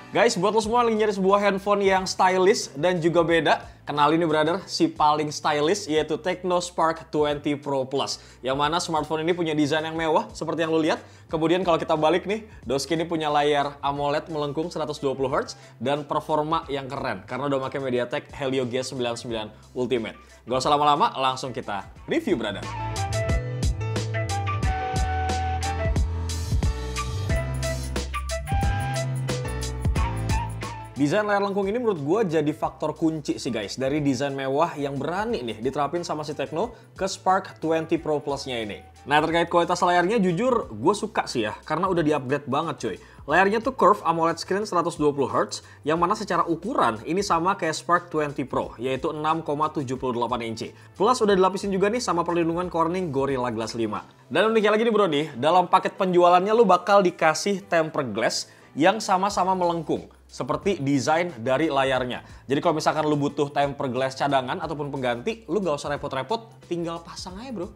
Guys, buat lo semua lagi nyari sebuah handphone yang stylish dan juga beda, kenalin nih brother, si paling stylish yaitu Tecno Spark 20 Pro Plus. Yang mana smartphone ini punya desain yang mewah seperti yang lo lihat. Kemudian kalau kita balik nih, Doski ini punya layar AMOLED melengkung 120Hz dan performa yang keren karena udah pakai MediaTek Helio G99 Ultimate. Gak usah lama-lama, langsung kita review brother. Desain layar lengkung ini menurut gue jadi faktor kunci sih guys dari desain mewah yang berani nih diterapin sama si Tecno ke Spark 20 Pro Plus-nya ini. Nah terkait kualitas layarnya jujur gue suka sih ya karena udah di-upgrade banget cuy. Layarnya tuh curve AMOLED screen 120Hz yang mana secara ukuran ini sama kayak Spark 20 Pro yaitu 6,78 inci. Plus udah dilapisin juga nih sama perlindungan Corning Gorilla Glass 5. Dan uniknya lagi nih bro nih, dalam paket penjualannya lu bakal dikasih tempered glass yang sama-sama melengkung. Seperti desain dari layarnya. Jadi kalau misalkan lu butuh tempered glass cadangan ataupun pengganti, lu gak usah repot-repot, tinggal pasang aja bro.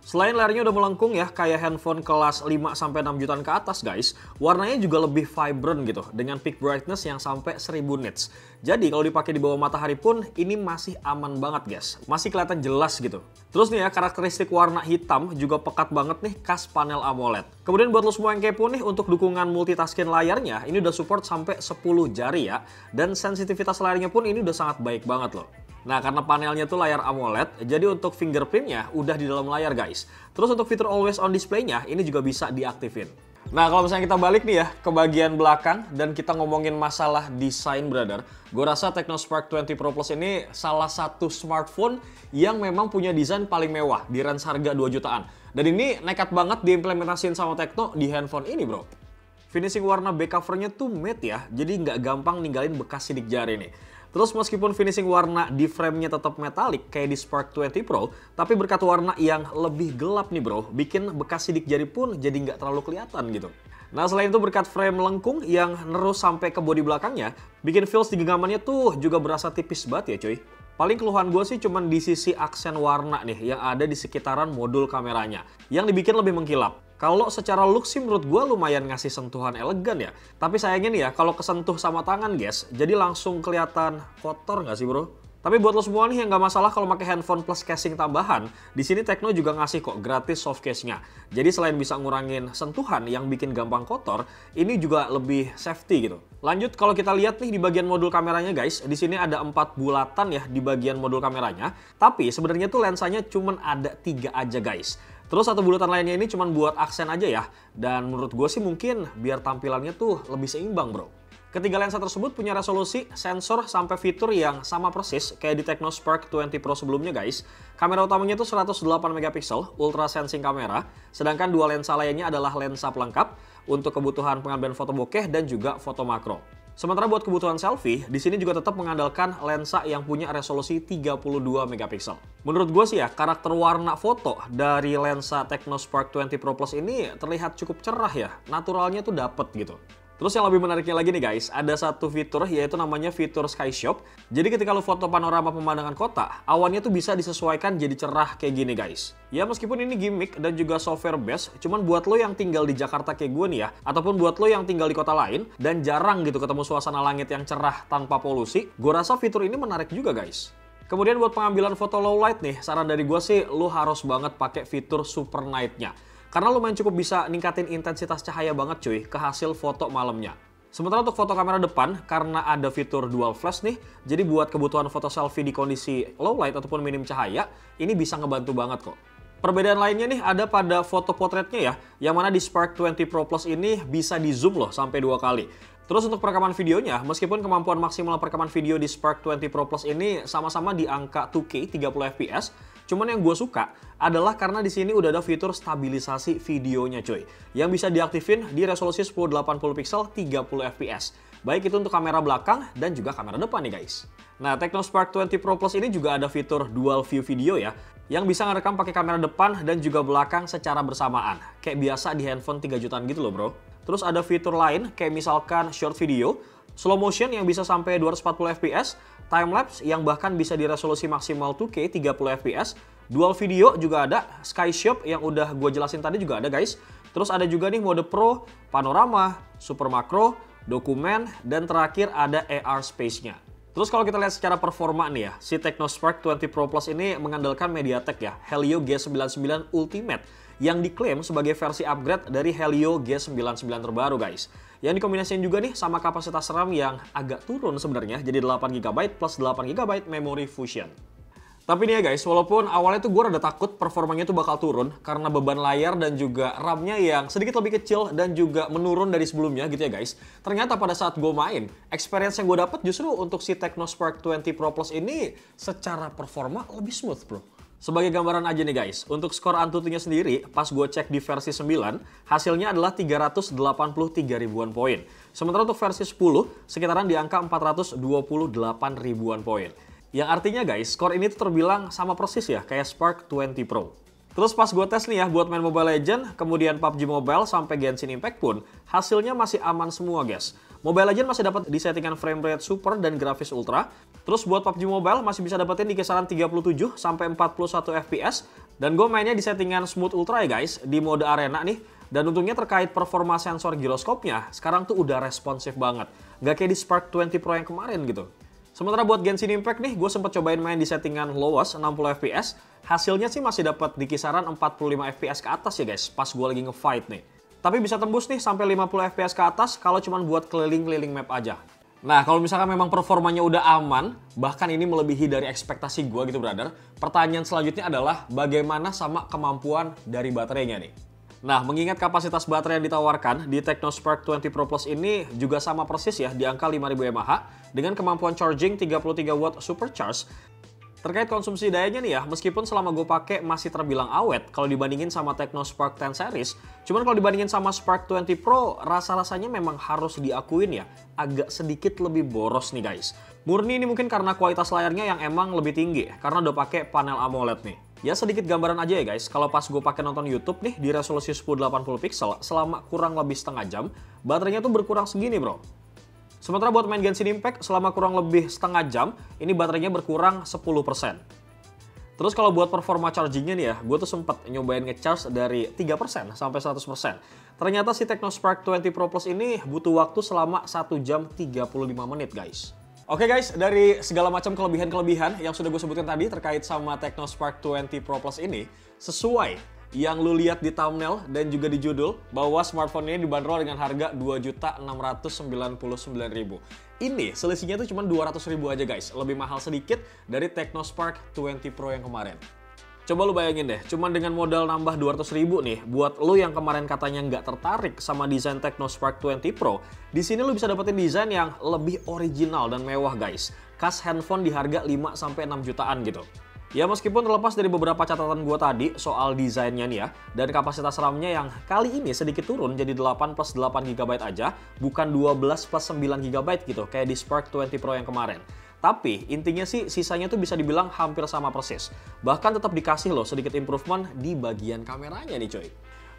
Selain layarnya udah melengkung ya, kayak handphone kelas 5-6 jutaan ke atas guys, warnanya juga lebih vibrant gitu, dengan peak brightness yang sampai 1000 nits. Jadi kalau dipakai di bawah matahari pun, ini masih aman banget guys, masih kelihatan jelas gitu. Terus nih ya, karakteristik warna hitam juga pekat banget nih khas panel AMOLED. Kemudian buat lo semua yang kepo nih, untuk dukungan multitasking layarnya, ini udah support sampai 10 jari ya, dan sensitivitas layarnya pun ini udah sangat baik banget loh. Nah karena panelnya tuh layar AMOLED, jadi untuk fingerprintnya udah di dalam layar guys. Terus untuk fitur always on display-nya ini juga bisa diaktifin. Nah kalau misalnya kita balik nih ya ke bagian belakang dan kita ngomongin masalah desain brother, gue rasa Tecno Spark 20 Pro Plus ini salah satu smartphone yang memang punya desain paling mewah di range harga 2 jutaan. Dan ini nekat banget diimplementasiin sama Tecno di handphone ini bro. Finishing warna back covernya tuh matte ya, jadi nggak gampang ninggalin bekas sidik jari nih. Terus meskipun finishing warna di frame-nya tetap metalik kayak di Spark 20 Pro, tapi berkat warna yang lebih gelap nih bro, bikin bekas sidik jari pun jadi nggak terlalu kelihatan gitu. Nah selain itu berkat frame melengkung yang nerus sampai ke bodi belakangnya, bikin feels di genggamannya tuh juga berasa tipis banget ya cuy. Paling keluhan gue sih cuman di sisi aksen warna nih yang ada di sekitaran modul kameranya, yang dibikin lebih mengkilap. Kalau secara look sih menurut gue lumayan ngasih sentuhan elegan ya. Tapi sayangnya nih ya, kalau kesentuh sama tangan guys, jadi langsung kelihatan kotor nggak sih bro? Tapi buat lo semua nih yang nggak masalah kalau pakai handphone plus casing tambahan, di sini Tecno juga ngasih kok gratis soft case-nya. Jadi selain bisa ngurangin sentuhan yang bikin gampang kotor, ini juga lebih safety gitu. Lanjut kalau kita lihat nih di bagian modul kameranya guys, di sini ada 4 bulatan ya di bagian modul kameranya. Tapi sebenarnya tuh lensanya cuma ada 3 aja guys. Terus satu bulatan lainnya ini cuma buat aksen aja ya. Dan menurut gue sih mungkin biar tampilannya tuh lebih seimbang bro. Ketiga lensa tersebut punya resolusi, sensor, sampai fitur yang sama persis kayak di Tecno Spark 20 Pro sebelumnya guys. Kamera utamanya tuh 108 megapiksel, ultra sensing kamera. Sedangkan dua lensa lainnya adalah lensa pelengkap untuk kebutuhan pengambilan foto bokeh dan juga foto makro. Sementara buat kebutuhan selfie, di sini juga tetap mengandalkan lensa yang punya resolusi 32 megapiksel. Menurut gue sih ya, karakter warna foto dari lensa Tecno Spark 20 Pro Plus ini terlihat cukup cerah ya, naturalnya tuh dapet gitu. Terus yang lebih menariknya lagi nih guys, ada satu fitur yaitu namanya fitur Sky Shop. Jadi ketika lu foto panorama pemandangan kota, awannya tuh bisa disesuaikan jadi cerah kayak gini guys. Ya meskipun ini gimmick dan juga software based, cuman buat lo yang tinggal di Jakarta kayak gue nih ya, ataupun buat lo yang tinggal di kota lain dan jarang gitu ketemu suasana langit yang cerah tanpa polusi, gue rasa fitur ini menarik juga guys. Kemudian buat pengambilan foto low light nih, saran dari gue sih lo harus banget pakai fitur Super Night-nya. Karena lumayan cukup bisa ningkatin intensitas cahaya banget cuy ke hasil foto malamnya. Sementara untuk foto kamera depan, karena ada fitur dual flash nih, jadi buat kebutuhan foto selfie di kondisi low light ataupun minim cahaya, ini bisa ngebantu banget kok. Perbedaan lainnya nih ada pada foto potretnya ya, yang mana di Spark 20 Pro Plus ini bisa di zoom loh sampai 2 kali. Terus untuk perekaman videonya, meskipun kemampuan maksimal perekaman video di Spark 20 Pro Plus ini sama-sama di angka 2K 30 fps, cuman yang gue suka adalah karena di sini udah ada fitur stabilisasi videonya cuy, yang bisa diaktifin di resolusi 1080 pixel 30 fps. Baik itu untuk kamera belakang dan juga kamera depan nih guys. Nah, Tecno Spark 20 Pro Plus ini juga ada fitur dual view video ya, yang bisa ngerekam pakai kamera depan dan juga belakang secara bersamaan. Kayak biasa di handphone 3 jutaan gitu loh bro. Terus ada fitur lain kayak misalkan short video, slow motion yang bisa sampai 240 fps, timelapse yang bahkan bisa di resolusi maksimal 2K 30 fps, dual video juga ada, Sky Shop yang udah gue jelasin tadi juga ada guys. Terus ada juga nih mode Pro, panorama, super makro, dokumen, dan terakhir ada AR space-nya. Terus kalau kita lihat secara performa nih ya, si Technospark 20 Pro Plus ini mengandalkan MediaTek ya, Helio G99 Ultimate yang diklaim sebagai versi upgrade dari Helio G99 terbaru guys. Yang dikombinasikan juga nih sama kapasitas RAM yang agak turun sebenarnya, jadi 8GB plus 8GB memory fusion. Tapi nih ya guys, walaupun awalnya tuh gue rada takut performanya tuh bakal turun karena beban layar dan juga RAM-nya yang sedikit lebih kecil dan juga menurun dari sebelumnya gitu ya guys. Ternyata pada saat gue main, experience yang gue dapet justru untuk si Technospark 20 Pro Plus ini secara performa lebih smooth bro. Sebagai gambaran aja nih guys, untuk skor Antutunya sendiri, pas gue cek di versi 9, hasilnya adalah 383 ribuan poin. Sementara untuk versi 10, sekitaran di angka 428 ribuan poin. Yang artinya guys, skor ini tuh terbilang sama persis ya, kayak Spark 20 Pro. Terus pas gue tes nih ya, buat main Mobile Legends, kemudian PUBG Mobile sampai Genshin Impact pun, hasilnya masih aman semua guys. Mobile Legends masih dapat di settingan frame rate super dan grafis ultra. Terus buat PUBG Mobile masih bisa dapetin di kisaran 37 sampai 41 FPS. Dan gue mainnya di settingan smooth ultra ya guys, di mode arena nih. Dan untungnya terkait performa sensor giroskopnya, sekarang tuh udah responsif banget. Gak kayak di Spark 20 Pro yang kemarin gitu. Sementara buat Genshin Impact nih, gue sempat cobain main di settingan lowest 60 fps. Hasilnya sih masih dapat di kisaran 45 fps ke atas ya guys, pas gue lagi nge-fight nih. Tapi bisa tembus nih sampai 50 fps ke atas kalau cuma buat keliling-keliling map aja. Nah, kalau misalkan memang performanya udah aman, bahkan ini melebihi dari ekspektasi gue gitu brother, pertanyaan selanjutnya adalah bagaimana sama kemampuan dari baterainya nih. Nah, mengingat kapasitas baterai yang ditawarkan di Technospark 20 Pro Plus ini juga sama persis ya di angka 5000 mAh dengan kemampuan charging 33 watt supercharge. Terkait konsumsi dayanya nih ya, meskipun selama gue pakai masih terbilang awet kalau dibandingin sama Technospark 10 series, cuman kalau dibandingin sama Spark 20 Pro, rasa-rasanya memang harus diakuin ya, agak sedikit lebih boros nih guys. Murni ini mungkin karena kualitas layarnya yang emang lebih tinggi, karena udah pakai panel AMOLED nih. Ya sedikit gambaran aja ya guys, kalau pas gue pakai nonton YouTube nih di resolusi 1080 pixel selama kurang lebih setengah jam, baterainya tuh berkurang segini bro. Sementara buat main Genshin Impact selama kurang lebih setengah jam, ini baterainya berkurang 10%. Terus kalau buat performa chargingnya nih ya, gue tuh sempet nyobain ngecharge dari 3% sampai 100%. Ternyata si Technospark 20 Pro Plus ini butuh waktu selama 1 jam 35 menit guys. Oke guys, dari segala macam kelebihan-kelebihan yang sudah gue sebutkan tadi terkait sama Technospark 20 Pro Plus ini, sesuai yang lu lihat di thumbnail dan juga di judul bahwa smartphone ini dibanderol dengan harga Rp2.699.000. Ini selisihnya tuh cuma Rp200.000 aja guys, lebih mahal sedikit dari Technospark 20 Pro yang kemarin. Coba lu bayangin deh, cuman dengan modal nambah 200.000 nih, buat lu yang kemarin katanya nggak tertarik sama desain Technospark 20 Pro, di sini lu bisa dapetin desain yang lebih original dan mewah guys. Kas handphone di harga 5-6 jutaan gitu. Ya meskipun terlepas dari beberapa catatan gua tadi soal desainnya nih ya, dan kapasitas RAM-nya yang kali ini sedikit turun jadi 8 plus 8GB aja, bukan 12 plus 9GB gitu, kayak di Spark 20 Pro yang kemarin. Tapi intinya sih sisanya tuh bisa dibilang hampir sama persis. Bahkan tetap dikasih loh sedikit improvement di bagian kameranya nih coy.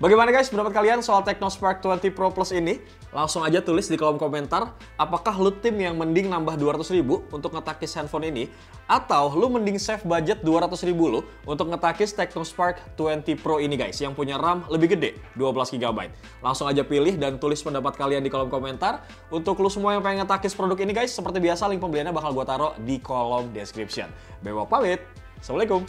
Bagaimana guys pendapat kalian soal Technospark 20 Pro Plus ini? Langsung aja tulis di kolom komentar, apakah lu tim yang mending nambah 200.000 untuk ngetakis handphone ini? Atau lu mending save budget 200.000 lu untuk ngetakis Technospark 20 Pro ini guys, yang punya RAM lebih gede, 12GB. Langsung aja pilih dan tulis pendapat kalian di kolom komentar. Untuk lu semua yang pengen ngetakis produk ini guys, seperti biasa link pembeliannya bakal gua taruh di kolom description. Bewok pamit, Assalamualaikum.